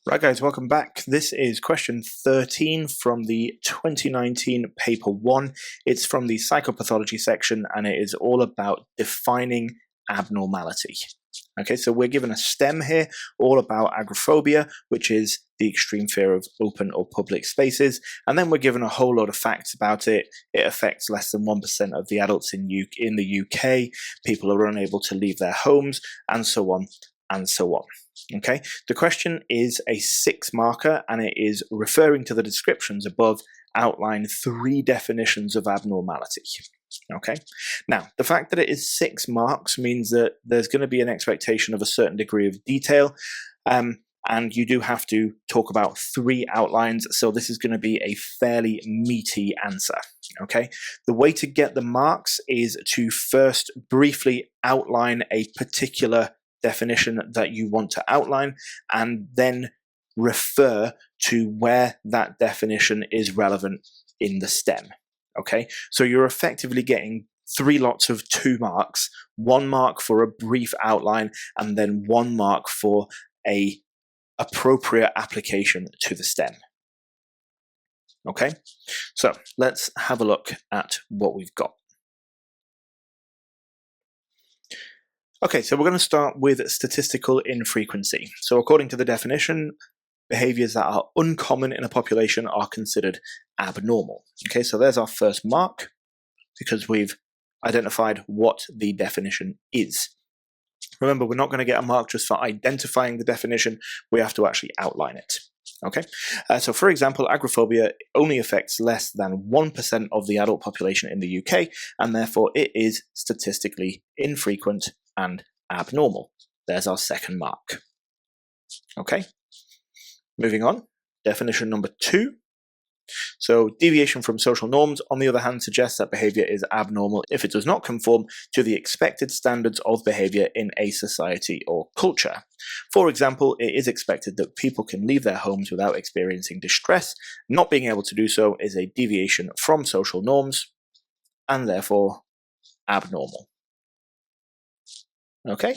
Right guys, welcome back. This is question 13 from the 2019 paper 1. It's from the psychopathology section and it is all about defining abnormality. Okay, so we're given a STEM here, all about agoraphobia, which is the extreme fear of open or public spaces, and then we're given a whole lot of facts about it. It affects less than 1% of the adults in the UK, people are unable to leave their homes, and so on and so on. Okay, the question is a 6 marker and it is referring to the descriptions above. Outline 3 definitions of abnormality. Okay, now the fact that it is 6 marks means that there's going to be an expectation of a certain degree of detail, and you do have to talk about 3 outlines, so this is going to be a fairly meaty answer. Okay, the way to get the marks is to first briefly outline a particular definition that you want to outline and then refer to where that definition is relevant in the STEM. Okay, so you're effectively getting 3 lots of 2 marks, 1 mark for a brief outline and then 1 mark for a appropriate application to the STEM. Okay, so let's have a look at what we've got. Okay, so we're going to start with statistical infrequency. So according to the definition, behaviors that are uncommon in a population are considered abnormal. Okay, so there's our first mark because we've identified what the definition is. Remember, we're not going to get a mark just for identifying the definition, we have to actually outline it. Okay, so for example, agoraphobia only affects less than 1% of the adult population in the UK, and therefore it is statistically infrequent and abnormal. There's our second mark. Okay, moving on, definition number 2. So deviation from social norms, on the other hand, suggests that behavior is abnormal if it does not conform to the expected standards of behavior in a society or culture. For example, it is expected that people can leave their homes without experiencing distress. Not being able to do so is a deviation from social norms and therefore abnormal. Okay,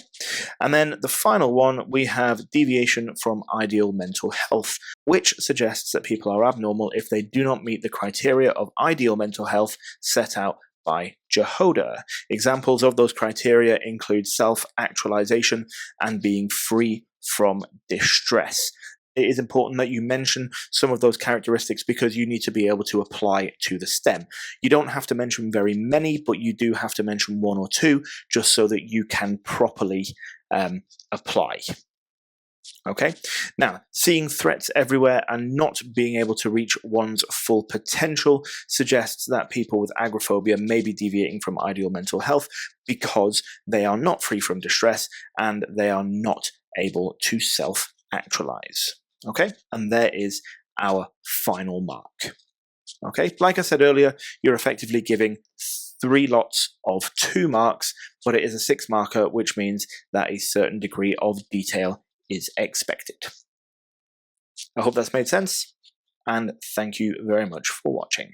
and then the final one, we have deviation from ideal mental health, which suggests that people are abnormal if they do not meet the criteria of ideal mental health set out by Jehoda. Examples of those criteria include self-actualization and being free from distress. It is important that you mention some of those characteristics because you need to be able to apply to the STEM. You don't have to mention very many, but you do have to mention 1 or 2 just so that you can properly apply. Okay, now seeing threats everywhere and not being able to reach one's full potential suggests that people with agoraphobia may be deviating from ideal mental health because they are not free from distress and they are not able to self-actualize. Okay, and there is our final mark. Okay, like I said earlier, you're effectively giving 3 lots of 2 marks, but it is a 6 marker, which means that a certain degree of detail is expected. I hope that's made sense, and thank you very much for watching.